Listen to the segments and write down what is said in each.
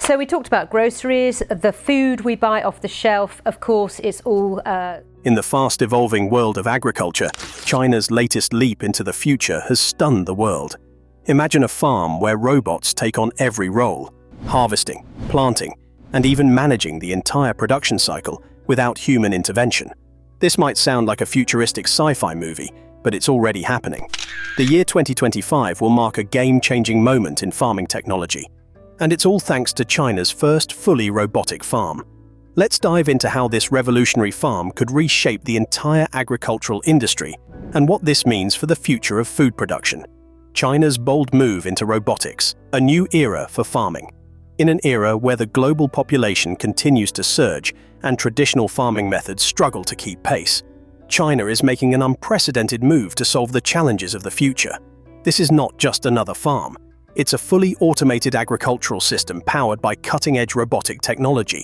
So we talked about groceries, the food we buy off the shelf, of course, it's all... In the fast-evolving world of agriculture, China's latest leap into the future has stunned the world. Imagine a farm where robots take on every role, harvesting, planting, and even managing the entire production cycle without human intervention. This might sound like a futuristic sci-fi movie, but it's already happening. The year 2025 will mark a game-changing moment in farming technology. And it's all thanks to China's first fully robotic farm. Let's dive into how this revolutionary farm could reshape the entire agricultural industry and what this means for the future of food production. China's bold move into robotics, a new era for farming. In an era where the global population continues to surge and traditional farming methods struggle to keep pace, China is making an unprecedented move to solve the challenges of the future. This is not just another farm. It's a fully automated agricultural system powered by cutting-edge robotic technology.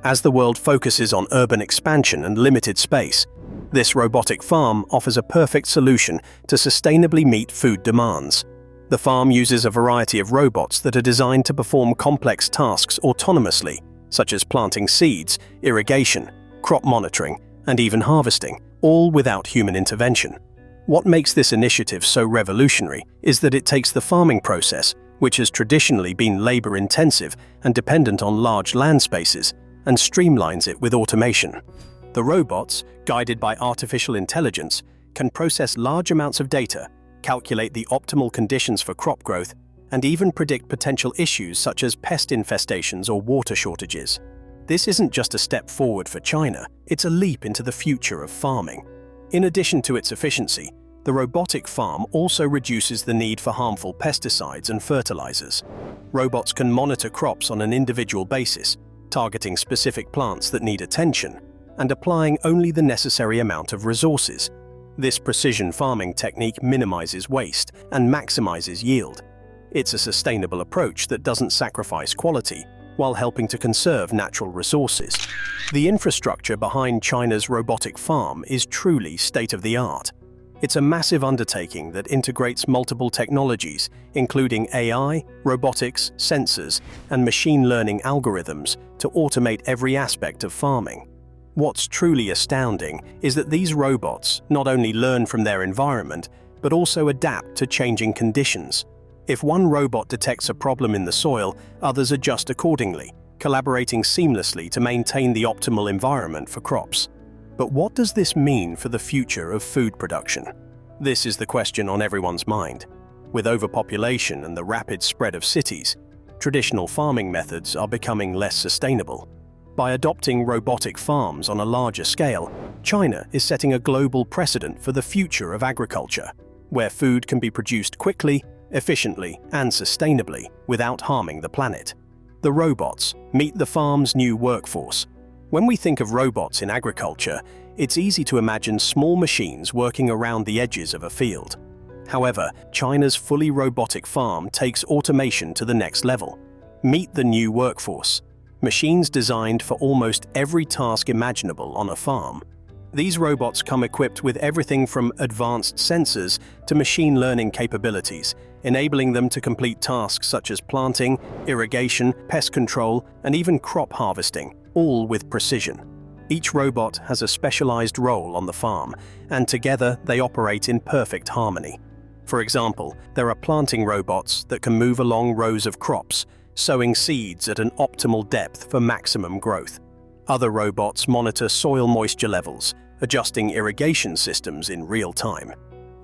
As the world focuses on urban expansion and limited space, this robotic farm offers a perfect solution to sustainably meet food demands. The farm uses a variety of robots that are designed to perform complex tasks autonomously, such as planting seeds, irrigation, crop monitoring, and even harvesting, all without human intervention. What makes this initiative so revolutionary is that it takes the farming process, which has traditionally been labor-intensive and dependent on large land spaces, and streamlines it with automation. The robots, guided by artificial intelligence, can process large amounts of data, calculate the optimal conditions for crop growth, and even predict potential issues such as pest infestations or water shortages. This isn't just a step forward for China, it's a leap into the future of farming. In addition to its efficiency, the robotic farm also reduces the need for harmful pesticides and fertilizers. Robots can monitor crops on an individual basis, targeting specific plants that need attention, and applying only the necessary amount of resources. This precision farming technique minimizes waste and maximizes yield. It's a sustainable approach that doesn't sacrifice quality, while helping to conserve natural resources. The infrastructure behind China's robotic farm is truly state-of-the-art. It's a massive undertaking that integrates multiple technologies, including AI, robotics, sensors, and machine learning algorithms to automate every aspect of farming. What's truly astounding is that these robots not only learn from their environment, but also adapt to changing conditions. If one robot detects a problem in the soil, others adjust accordingly, collaborating seamlessly to maintain the optimal environment for crops. But what does this mean for the future of food production? This is the question on everyone's mind. With overpopulation and the rapid spread of cities, traditional farming methods are becoming less sustainable. By adopting robotic farms on a larger scale, China is setting a global precedent for the future of agriculture, where food can be produced quickly, efficiently, and sustainably without harming the planet. The robots meet the farm's new workforce. When we think of robots in agriculture, it's easy to imagine small machines working around the edges of a field. However, China's fully robotic farm takes automation to the next level. Meet the new workforce. Machines designed for almost every task imaginable on a farm. These robots come equipped with everything from advanced sensors to machine learning capabilities, enabling them to complete tasks such as planting, irrigation, pest control, and even crop harvesting, all with precision. Each robot has a specialized role on the farm, and together they operate in perfect harmony. For example, there are planting robots that can move along rows of crops, sowing seeds at an optimal depth for maximum growth. Other robots monitor soil moisture levels, adjusting irrigation systems in real time.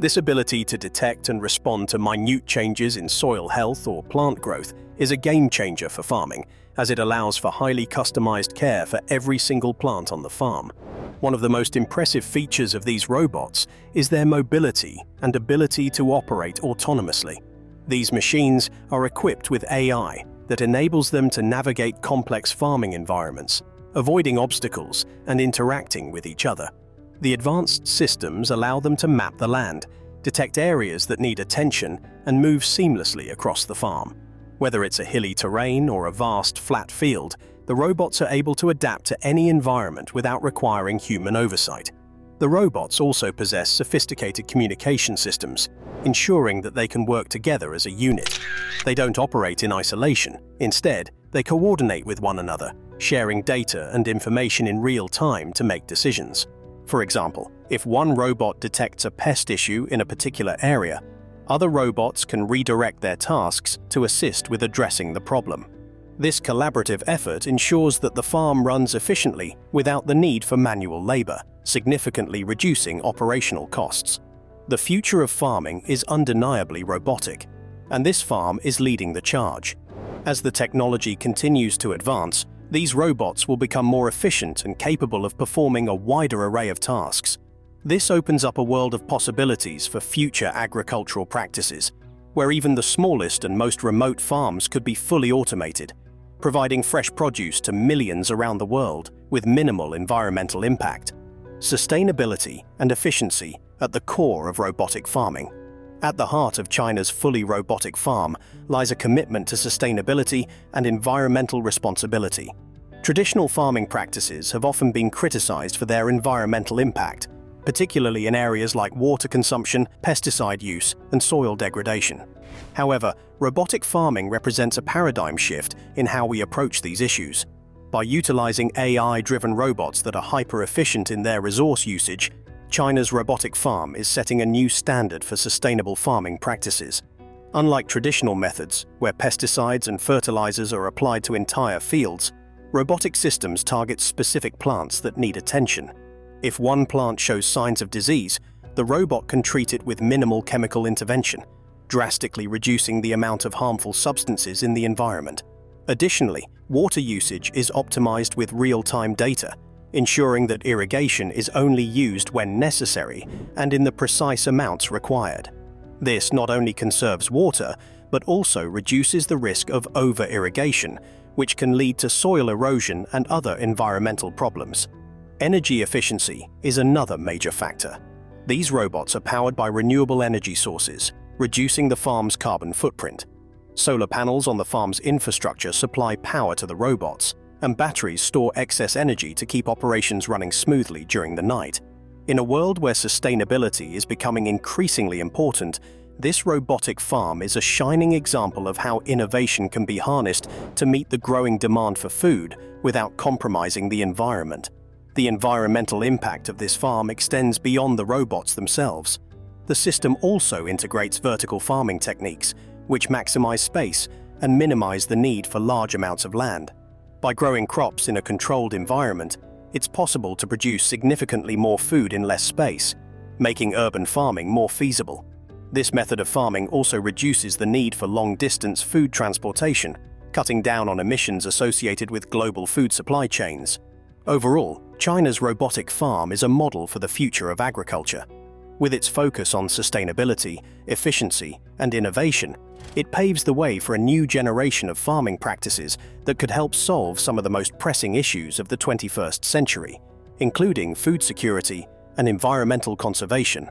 This ability to detect and respond to minute changes in soil health or plant growth is a game changer for farming, as it allows for highly customized care for every single plant on the farm. One of the most impressive features of these robots is their mobility and ability to operate autonomously. These machines are equipped with AI that enables them to navigate complex farming environments, avoiding obstacles and interacting with each other. The advanced systems allow them to map the land, detect areas that need attention, and move seamlessly across the farm. Whether it's a hilly terrain or a vast, flat field, the robots are able to adapt to any environment without requiring human oversight. The The robots also possess sophisticated communication systems, ensuring that they can work together as a unit. They don't operate in isolation. Instead, they coordinate with one another, sharing data and information in real time to make decisions. For example, if one robot detects a pest issue in a particular area, other robots can redirect their tasks to assist with addressing the problem. This collaborative effort ensures that the farm runs efficiently without the need for manual labor, significantly reducing operational costs. The future of farming is undeniably robotic, and this farm is leading the charge. As the technology continues to advance, these robots will become more efficient and capable of performing a wider array of tasks. This opens up a world of possibilities for future agricultural practices, where even the smallest and most remote farms could be fully automated, providing fresh produce to millions around the world with minimal environmental impact. Sustainability and efficiency at the core of robotic farming. At the heart of China's fully robotic farm lies a commitment to sustainability and environmental responsibility. Traditional farming practices have often been criticized for their environmental impact, particularly in areas like water consumption, pesticide use, and soil degradation. However, robotic farming represents a paradigm shift in how we approach these issues. By utilizing AI-driven robots that are hyper-efficient in their resource usage, China's robotic farm is setting a new standard for sustainable farming practices. Unlike traditional methods, where pesticides and fertilizers are applied to entire fields, robotic systems target specific plants that need attention. If one plant shows signs of disease, the robot can treat it with minimal chemical intervention, drastically reducing the amount of harmful substances in the environment. Additionally, water usage is optimized with real-time data, ensuring that irrigation is only used when necessary and in the precise amounts required. This not only conserves water, but also reduces the risk of over-irrigation, which can lead to soil erosion and other environmental problems. Energy efficiency is another major factor. These robots are powered by renewable energy sources, reducing the farm's carbon footprint. Solar panels on the farm's infrastructure supply power to the robots, and batteries store excess energy to keep operations running smoothly during the night. In a world where sustainability is becoming increasingly important, this robotic farm is a shining example of how innovation can be harnessed to meet the growing demand for food without compromising the environment. The environmental impact of this farm extends beyond the robots themselves. The system also integrates vertical farming techniques, which maximize space and minimize the need for large amounts of land. By growing crops in a controlled environment, it's possible to produce significantly more food in less space, making urban farming more feasible. This method of farming also reduces the need for long-distance food transportation, cutting down on emissions associated with global food supply chains. Overall, China's robotic farm is a model for the future of agriculture. With its focus on sustainability, efficiency, and innovation, it paves the way for a new generation of farming practices that could help solve some of the most pressing issues of the 21st century, including food security and environmental conservation.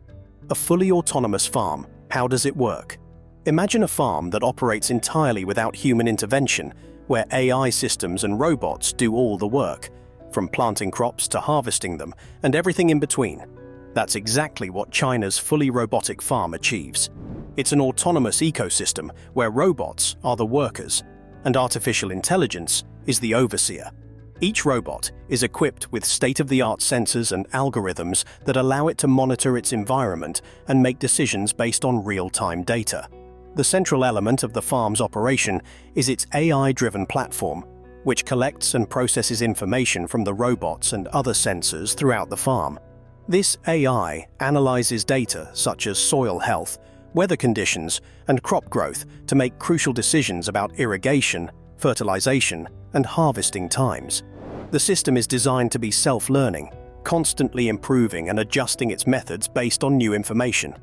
A fully autonomous farm, how does it work? Imagine a farm that operates entirely without human intervention, where AI systems and robots do all the work, from planting crops to harvesting them, and everything in between. That's exactly what China's fully robotic farm achieves. It's an autonomous ecosystem where robots are the workers, and artificial intelligence is the overseer. Each robot is equipped with state-of-the-art sensors and algorithms that allow it to monitor its environment and make decisions based on real-time data. The central element of the farm's operation is its AI-driven platform, which collects and processes information from the robots and other sensors throughout the farm. This AI analyzes data such as soil health, weather conditions, and crop growth to make crucial decisions about irrigation, fertilization, and harvesting times. The system is designed to be self-learning, constantly improving and adjusting its methods based on new information.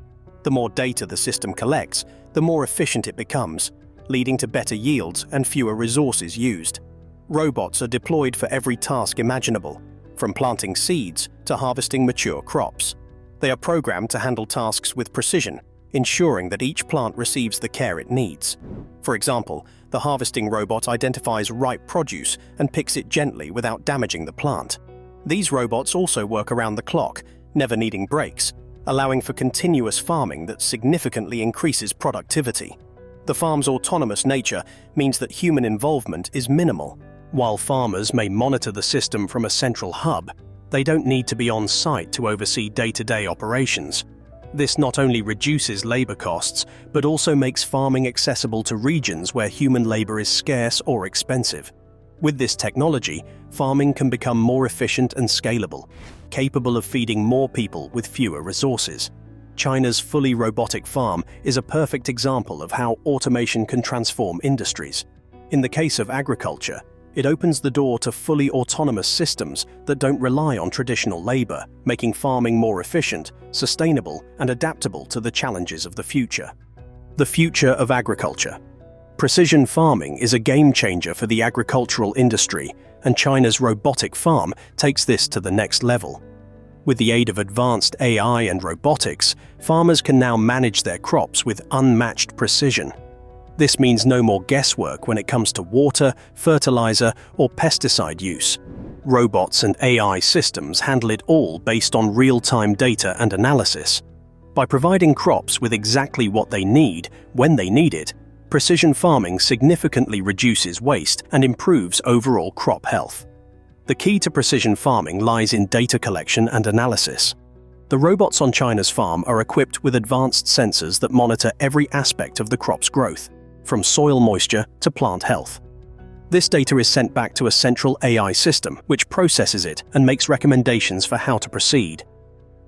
The more data the system collects, the more efficient it becomes, leading to better yields and fewer resources used. Robots are deployed for every task imaginable, from planting seeds to harvesting mature crops. They are programmed to handle tasks with precision, ensuring that each plant receives the care it needs. For example, the harvesting robot identifies ripe produce and picks it gently without damaging the plant. These robots also work around the clock, never needing breaks, allowing for continuous farming that significantly increases productivity. The farm's autonomous nature means that human involvement is minimal. While farmers may monitor the system from a central hub, they don't need to be on site to oversee day-to-day operations. This not only reduces labor costs, but also makes farming accessible to regions where human labor is scarce or expensive. With this technology, farming can become more efficient and scalable, capable of feeding more people with fewer resources. China's fully robotic farm is a perfect example of how automation can transform industries. In the case of agriculture, it opens the door to fully autonomous systems that don't rely on traditional labor, making farming more efficient, sustainable, and adaptable to the challenges of the future. The future of agriculture. Precision farming is a game-changer for the agricultural industry, and China's robotic farm takes this to the next level. With the aid of advanced AI and robotics, farmers can now manage their crops with unmatched precision. This means no more guesswork when it comes to water, fertilizer, or pesticide use. Robots and AI systems handle it all based on real-time data and analysis. By providing crops with exactly what they need, when they need it, precision farming significantly reduces waste and improves overall crop health. The key to precision farming lies in data collection and analysis. The robots on China's farm are equipped with advanced sensors that monitor every aspect of the crop's growth, from soil moisture to plant health. This data is sent back to a central AI system, which processes it and makes recommendations for how to proceed.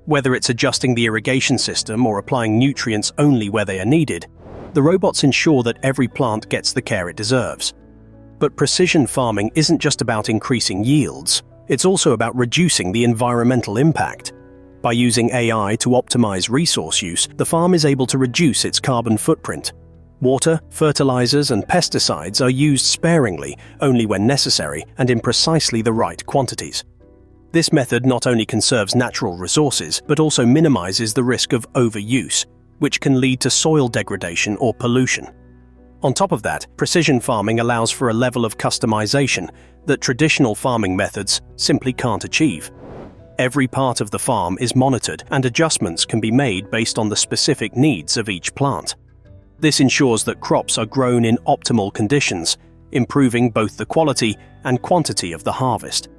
Whether it's adjusting the irrigation system or applying nutrients only where they are needed, the robots ensure that every plant gets the care it deserves. But precision farming isn't just about increasing yields, it's also about reducing the environmental impact. By using AI to optimize resource use, the farm is able to reduce its carbon footprint. Water, fertilizers, and pesticides are used sparingly, only when necessary, and in precisely the right quantities. This method not only conserves natural resources, but also minimizes the risk of overuse, which can lead to soil degradation or pollution. On top of that, precision farming allows for a level of customization that traditional farming methods simply can't achieve. Every part of the farm is monitored, and adjustments can be made based on the specific needs of each plant. This ensures that crops are grown in optimal conditions, improving both the quality and quantity of the harvest.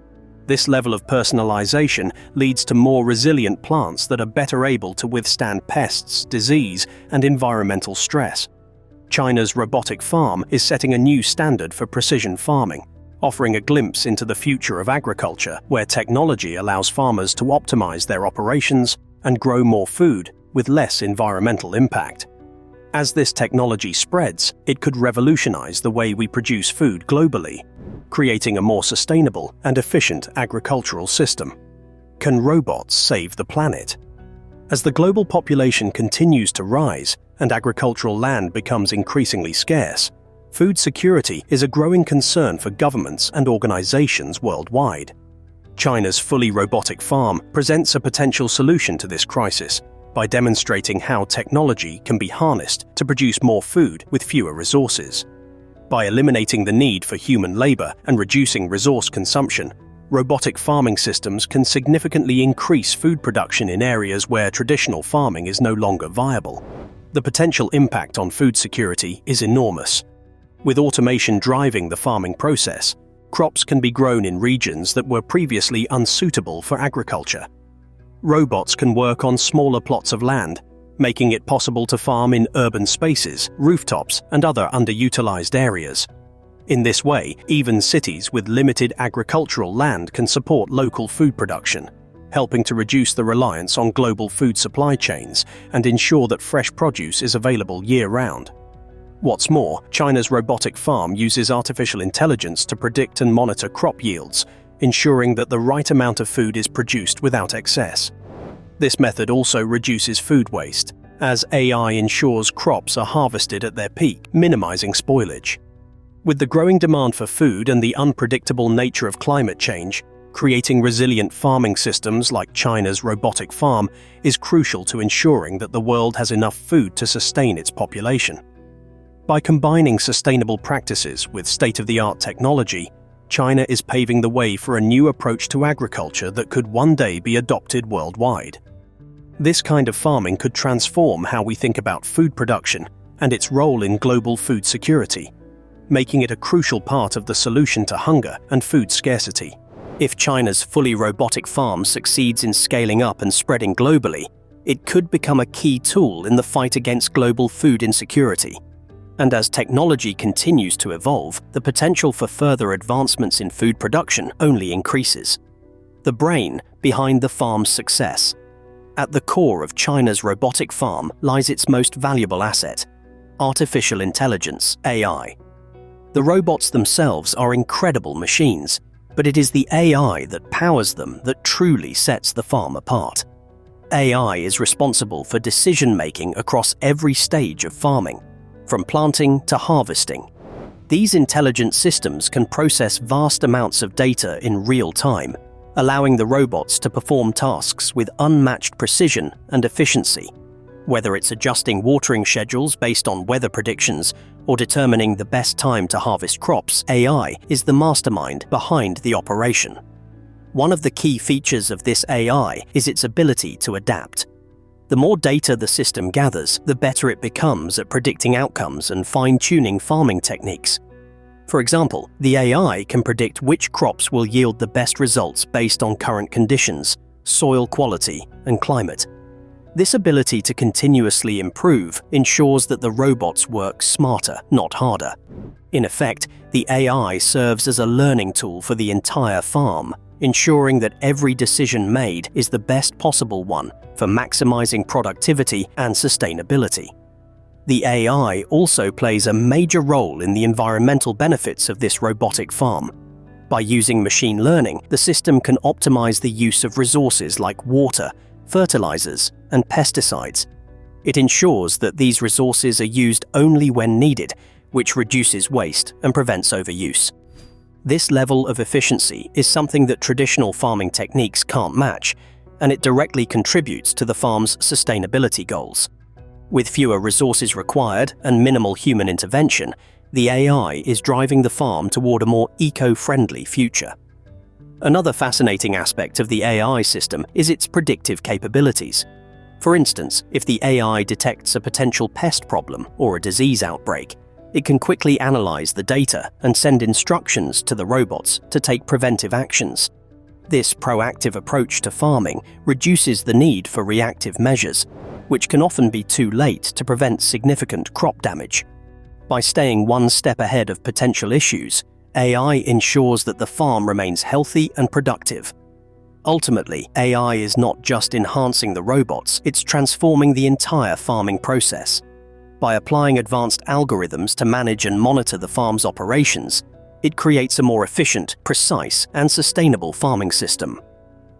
This level of personalization leads to more resilient plants that are better able to withstand pests, disease, and environmental stress. China's robotic farm is setting a new standard for precision farming, offering a glimpse into the future of agriculture, where technology allows farmers to optimize their operations and grow more food with less environmental impact. As this technology spreads, it could revolutionize the way we produce food globally, creating a more sustainable and efficient agricultural system. Can robots save the planet? As the global population continues to rise and agricultural land becomes increasingly scarce, food security is a growing concern for governments and organizations worldwide. China's fully robotic farm presents a potential solution to this crisis by demonstrating how technology can be harnessed to produce more food with fewer resources. By eliminating the need for human labor and reducing resource consumption, robotic farming systems can significantly increase food production in areas where traditional farming is no longer viable. The potential impact on food security is enormous. With automation driving the farming process, crops can be grown in regions that were previously unsuitable for agriculture. Robots can work on smaller plots of land, making it possible to farm in urban spaces, rooftops, and other underutilized areas. In this way, even cities with limited agricultural land can support local food production, helping to reduce the reliance on global food supply chains and ensure that fresh produce is available year-round. What's more, China's robotic farm uses artificial intelligence to predict and monitor crop yields, ensuring that the right amount of food is produced without excess. This method also reduces food waste, as AI ensures crops are harvested at their peak, minimizing spoilage. With the growing demand for food and the unpredictable nature of climate change, creating resilient farming systems like China's robotic farm is crucial to ensuring that the world has enough food to sustain its population. By combining sustainable practices with state-of-the-art technology, China is paving the way for a new approach to agriculture that could one day be adopted worldwide. This kind of farming could transform how we think about food production and its role in global food security, making it a crucial part of the solution to hunger and food scarcity. If China's fully robotic farm succeeds in scaling up and spreading globally, it could become a key tool in the fight against global food insecurity. And as technology continues to evolve, the potential for further advancements in food production only increases. The brain behind the farm's success. At the core of China's robotic farm lies its most valuable asset: artificial intelligence, AI. The robots themselves are incredible machines, but it is the AI that powers them that truly sets the farm apart. AI is responsible for decision-making across every stage of farming, from planting to harvesting. These intelligent systems can process vast amounts of data in real time, allowing the robots to perform tasks with unmatched precision and efficiency. Whether it's adjusting watering schedules based on weather predictions or determining the best time to harvest crops, AI is the mastermind behind the operation. One of the key features of this AI is its ability to adapt. The more data the system gathers, the better it becomes at predicting outcomes and fine-tuning farming techniques. For example, the AI can predict which crops will yield the best results based on current conditions, soil quality, and climate. This ability to continuously improve ensures that the robots work smarter, not harder. In effect, the AI serves as a learning tool for the entire farm, ensuring that every decision made is the best possible one for maximizing productivity and sustainability. The AI also plays a major role in the environmental benefits of this robotic farm. By using machine learning, the system can optimize the use of resources like water, fertilizers, and pesticides. It ensures that these resources are used only when needed, which reduces waste and prevents overuse. This level of efficiency is something that traditional farming techniques can't match, and it directly contributes to the farm's sustainability goals. With fewer resources required and minimal human intervention, the AI is driving the farm toward a more eco-friendly future. Another fascinating aspect of the AI system is its predictive capabilities. For instance, if the AI detects a potential pest problem or a disease outbreak, it can quickly analyze the data and send instructions to the robots to take preventive actions. This proactive approach to farming reduces the need for reactive measures, which can often be too late to prevent significant crop damage. By staying one step ahead of potential issues, AI ensures that the farm remains healthy and productive. Ultimately, AI is not just enhancing the robots, it's transforming the entire farming process. By applying advanced algorithms to manage and monitor the farm's operations, it creates a more efficient, precise, and sustainable farming system.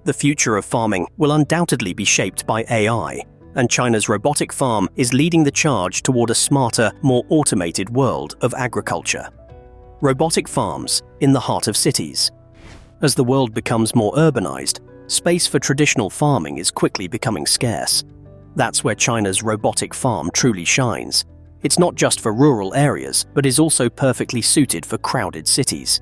The future of farming will undoubtedly be shaped by AI, and China's robotic farm is leading the charge toward a smarter, more automated world of agriculture. Robotic farms in the heart of cities. As the world becomes more urbanized, space for traditional farming is quickly becoming scarce. That's where China's robotic farm truly shines. It's not just for rural areas, but is also perfectly suited for crowded cities.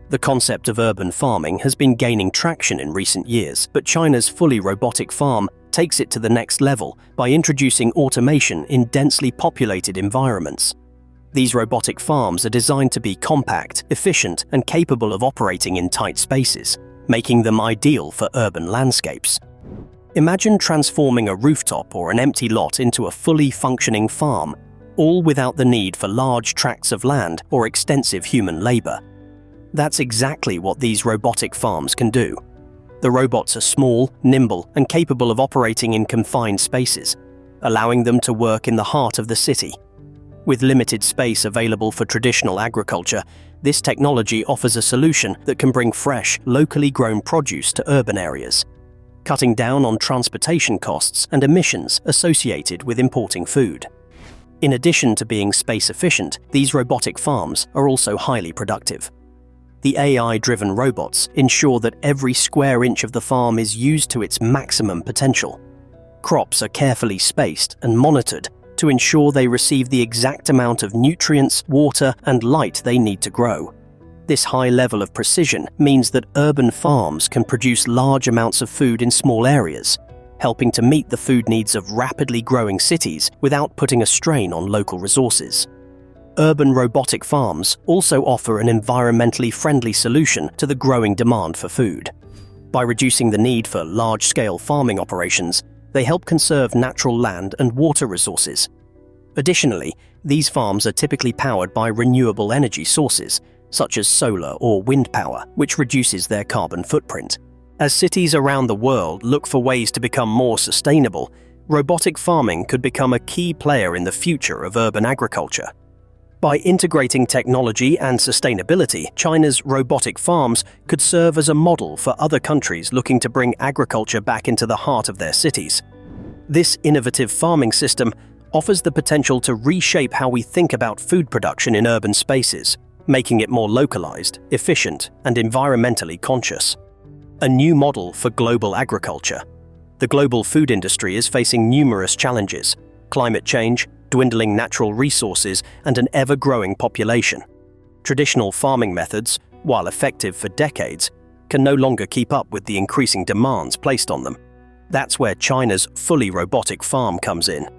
The concept of urban farming has been gaining traction in recent years, but China's fully robotic farm takes it to the next level by introducing automation in densely populated environments. These robotic farms are designed to be compact, efficient, and capable of operating in tight spaces, making them ideal for urban landscapes. Imagine transforming a rooftop or an empty lot into a fully functioning farm, all without the need for large tracts of land or extensive human labor. That's exactly what these robotic farms can do. The robots are small, nimble, and capable of operating in confined spaces, allowing them to work in the heart of the city. With limited space available for traditional agriculture, this technology offers a solution that can bring fresh, locally grown produce to urban areas, cutting down on transportation costs and emissions associated with importing food. In addition to being space efficient, these robotic farms are also highly productive. The AI-driven robots ensure that every square inch of the farm is used to its maximum potential. Crops are carefully spaced and monitored to ensure they receive the exact amount of nutrients, water, and light they need to grow. This high level of precision means that urban farms can produce large amounts of food in small areas, helping to meet the food needs of rapidly growing cities without putting a strain on local resources. Urban robotic farms also offer an environmentally friendly solution to the growing demand for food. By reducing the need for large-scale farming operations, they help conserve natural land and water resources. Additionally, these farms are typically powered by renewable energy sources, such as solar or wind power, which reduces their carbon footprint. As cities around the world look for ways to become more sustainable, robotic farming could become a key player in the future of urban agriculture. By integrating technology and sustainability, China's robotic farms could serve as a model for other countries looking to bring agriculture back into the heart of their cities. This innovative farming system offers the potential to reshape how we think about food production in urban spaces, making it more localized, efficient, and environmentally conscious. A new model for global agriculture. The global food industry is facing numerous challenges: climate change, dwindling natural resources, and an ever-growing population. Traditional farming methods, while effective for decades, can no longer keep up with the increasing demands placed on them. That's where China's fully robotic farm comes in.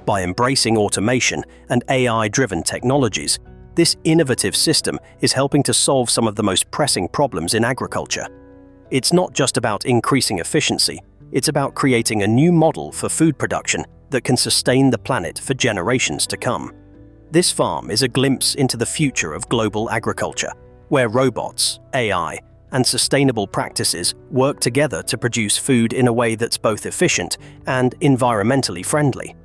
By embracing automation and AI-driven technologies, this innovative system is helping to solve some of the most pressing problems in agriculture. It's not just about increasing efficiency, it's about creating a new model for food production that can sustain the planet for generations to come. This farm is a glimpse into the future of global agriculture, where robots, AI, and sustainable practices work together to produce food in a way that's both efficient and environmentally friendly.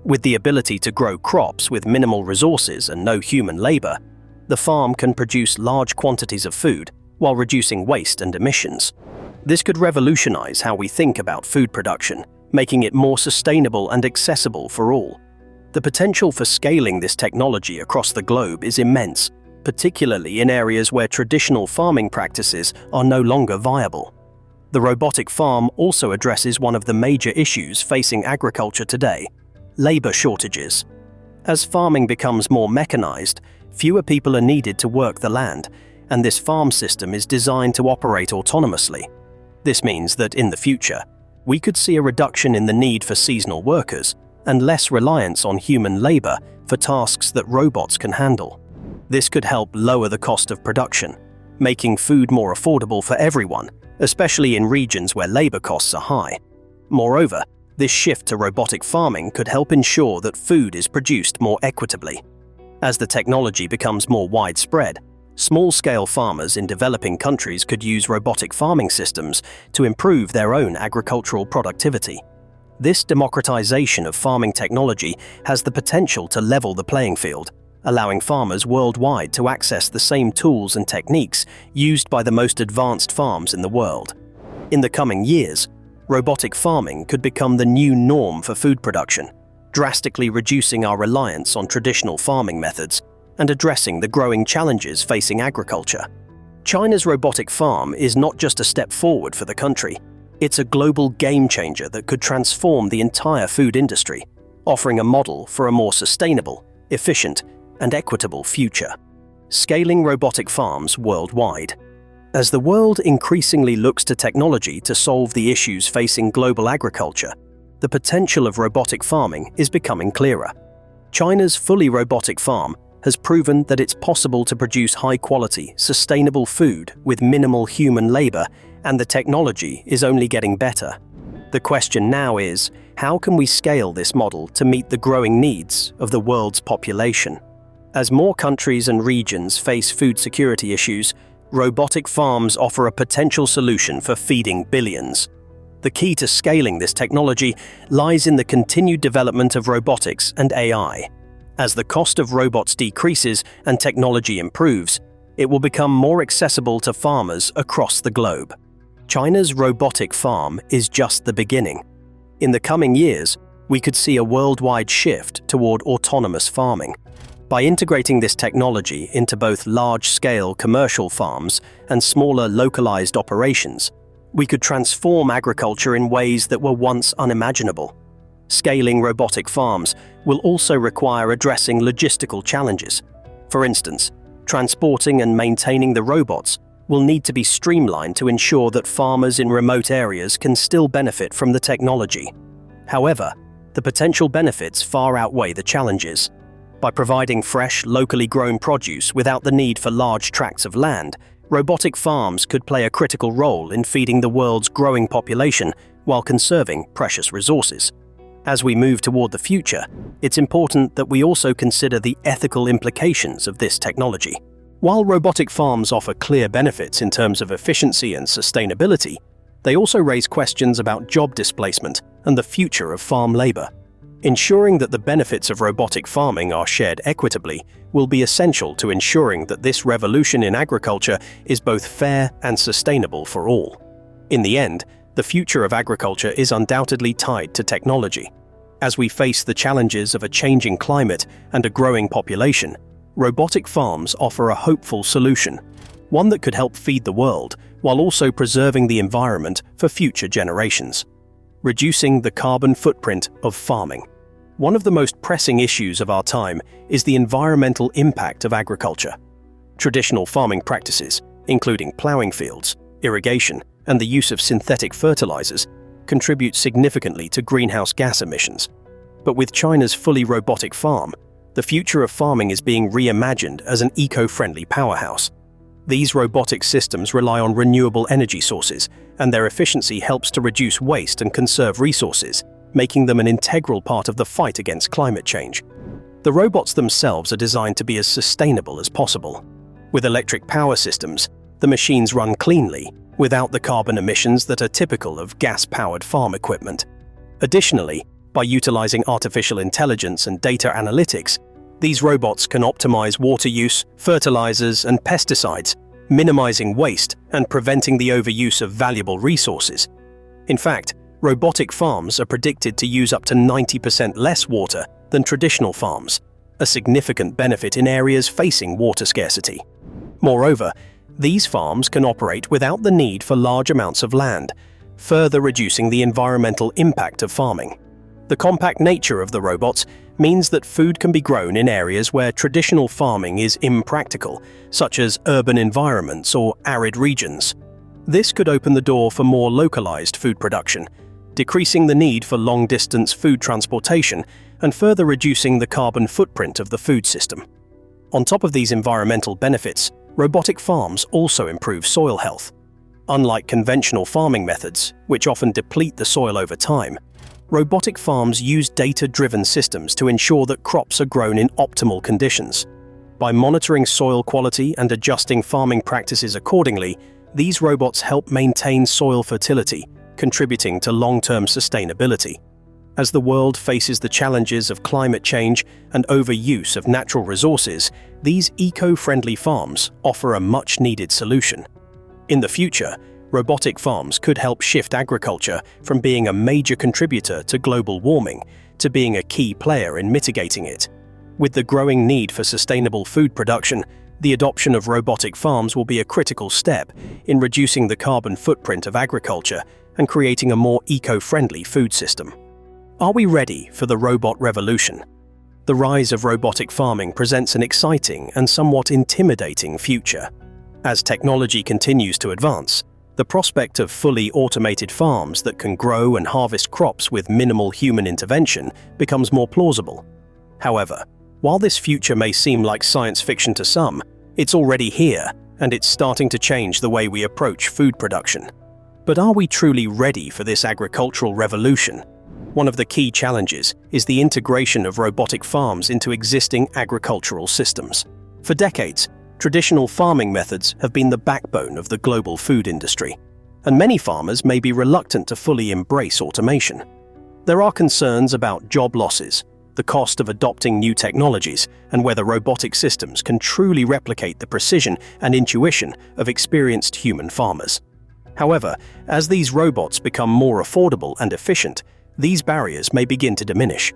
With the ability to grow crops with minimal resources and no human labor, the farm can produce large quantities of food while reducing waste and emissions. This could revolutionize how we think about food production, making it more sustainable and accessible for all. The potential for scaling this technology across the globe is immense, particularly in areas where traditional farming practices are no longer viable. The robotic farm also addresses one of the major issues facing agriculture today: labor shortages. As farming becomes more mechanized, fewer people are needed to work the land, and this farm system is designed to operate autonomously. This means that in the future, we could see a reduction in the need for seasonal workers and less reliance on human labor for tasks that robots can handle. This could help lower the cost of production, making food more affordable for everyone, especially in regions where labor costs are high. Moreover, this shift to robotic farming could help ensure that food is produced more equitably. As the technology becomes more widespread, small-scale farmers in developing countries could use robotic farming systems to improve their own agricultural productivity. This democratization of farming technology has the potential to level the playing field, allowing farmers worldwide to access the same tools and techniques used by the most advanced farms in the world. In the coming years, robotic farming could become the new norm for food production, drastically reducing our reliance on traditional farming methods and addressing the growing challenges facing agriculture. China's robotic farm is not just a step forward for the country, it's a global game-changer that could transform the entire food industry, offering a model for a more sustainable, efficient, and equitable future. Scaling robotic farms worldwide. As the world increasingly looks to technology to solve the issues facing global agriculture, the potential of robotic farming is becoming clearer. China's fully robotic farm has proven that it's possible to produce high-quality, sustainable food with minimal human labor, and the technology is only getting better. The question now is, how can we scale this model to meet the growing needs of the world's population? As more countries and regions face food security issues, robotic farms offer a potential solution for feeding billions. The key to scaling this technology lies in the continued development of robotics and AI. As the cost of robots decreases and technology improves, it will become more accessible to farmers across the globe. China's robotic farm is just the beginning. In the coming years, we could see a worldwide shift toward autonomous farming. By integrating this technology into both large-scale commercial farms and smaller localized operations, we could transform agriculture in ways that were once unimaginable. Scaling robotic farms will also require addressing logistical challenges. For instance, Transporting and maintaining the robots will need to be streamlined to ensure that farmers in remote areas can still benefit from the technology. However, the potential benefits far outweigh the challenges. By providing fresh, locally grown produce without the need for large tracts of land, robotic farms could play a critical role in feeding the world's growing population while conserving precious resources. As we move toward the future, it's important that we also consider the ethical implications of this technology. While robotic farms offer clear benefits in terms of efficiency and sustainability, they also raise questions about job displacement and the future of farm labor. Ensuring that the benefits of robotic farming are shared equitably will be essential to ensuring that this revolution in agriculture is both fair and sustainable for all. In the end, the future of agriculture is undoubtedly tied to technology. As we face the challenges of a changing climate and a growing population, robotic farms offer a hopeful solution, one that could help feed the world while also preserving the environment for future generations. Reducing the carbon footprint of farming. One of the most pressing issues of our time is the environmental impact of agriculture. Traditional farming practices, including plowing fields, irrigation, and the use of synthetic fertilizers, contribute significantly to greenhouse gas emissions. But with China's fully robotic farm, the future of farming is being reimagined as an eco-friendly powerhouse. These robotic systems rely on renewable energy sources, and their efficiency helps to reduce waste and conserve resources, making them an integral part of the fight against climate change. The robots themselves are designed to be as sustainable as possible. With electric power systems, the machines run cleanly, without the carbon emissions that are typical of gas-powered farm equipment. Additionally, by utilizing artificial intelligence and data analytics, these robots can optimize water use, fertilizers, and pesticides, minimizing waste and preventing the overuse of valuable resources. In fact, robotic farms are predicted to use up to 90% less water than traditional farms, a significant benefit in areas facing water scarcity. Moreover, these farms can operate without the need for large amounts of land, further reducing the environmental impact of farming. The compact nature of the robots means that food can be grown in areas where traditional farming is impractical, such as urban environments or arid regions. This could open the door for more localized food production, decreasing the need for long-distance food transportation and further reducing the carbon footprint of the food system. On top of these environmental benefits, robotic farms also improve soil health. Unlike conventional farming methods, which often deplete the soil over time, robotic farms use data-driven systems to ensure that crops are grown in optimal conditions. By monitoring soil quality and adjusting farming practices accordingly, these robots help maintain soil fertility, contributing to long-term sustainability. As the world faces the challenges of climate change and overuse of natural resources, these eco-friendly farms offer a much-needed solution. In the future, robotic farms could help shift agriculture from being a major contributor to global warming to being a key player in mitigating it. With the growing need for sustainable food production, the adoption of robotic farms will be a critical step in reducing the carbon footprint of agriculture and creating a more eco-friendly food system. Are we ready for the robot revolution? The rise of robotic farming presents an exciting and somewhat intimidating future. As technology continues to advance, the prospect of fully automated farms that can grow and harvest crops with minimal human intervention becomes more plausible. However, while this future may seem like science fiction to some, it's already here, and it's starting to change the way we approach food production. But are we truly ready for this agricultural revolution? One of the key challenges is the integration of robotic farms into existing agricultural systems. For decades, traditional farming methods have been the backbone of the global food industry, and many farmers may be reluctant to fully embrace automation. There are concerns about job losses, the cost of adopting new technologies, and whether robotic systems can truly replicate the precision and intuition of experienced human farmers. However, as these robots become more affordable and efficient, these barriers may begin to diminish.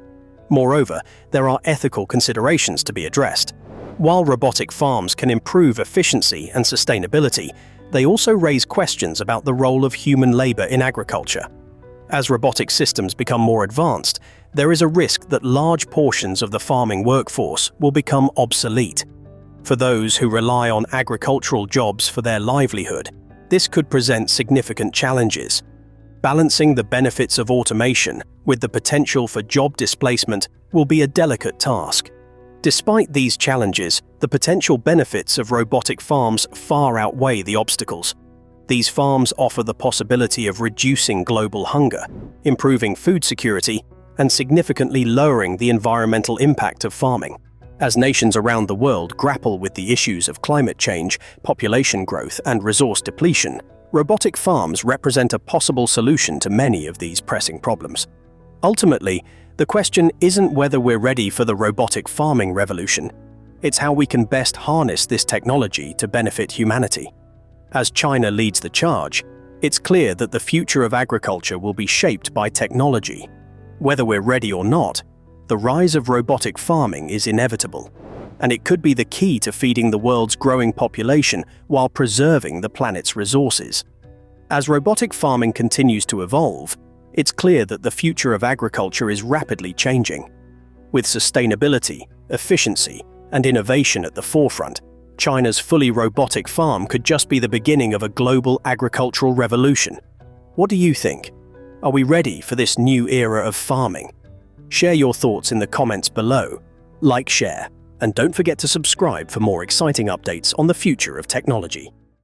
Moreover, there are ethical considerations to be addressed. While robotic farms can improve efficiency and sustainability, they also raise questions about the role of human labor in agriculture. As robotic systems become more advanced, there is a risk that large portions of the farming workforce will become obsolete. For those who rely on agricultural jobs for their livelihood, this could present significant challenges. Balancing the benefits of automation with the potential for job displacement will be a delicate task. Despite these challenges, the potential benefits of robotic farms far outweigh the obstacles. These farms offer the possibility of reducing global hunger, improving food security, and significantly lowering the environmental impact of farming. As nations around the world grapple with the issues of climate change, population growth, and resource depletion, robotic farms represent a possible solution to many of these pressing problems. Ultimately, the question isn't whether we're ready for the robotic farming revolution. It's how we can best harness this technology to benefit humanity. As China leads the charge, it's clear that the future of agriculture will be shaped by technology. Whether we're ready or not, the rise of robotic farming is inevitable, and it could be the key to feeding the world's growing population while preserving the planet's resources. As robotic farming continues to evolve, it's clear that the future of agriculture is rapidly changing. With sustainability, efficiency, and innovation at the forefront, China's fully robotic farm could just be the beginning of a global agricultural revolution. What do you think? Are we ready for this new era of farming? Share your thoughts in the comments below. Like, share, and don't forget to subscribe for more exciting updates on the future of technology.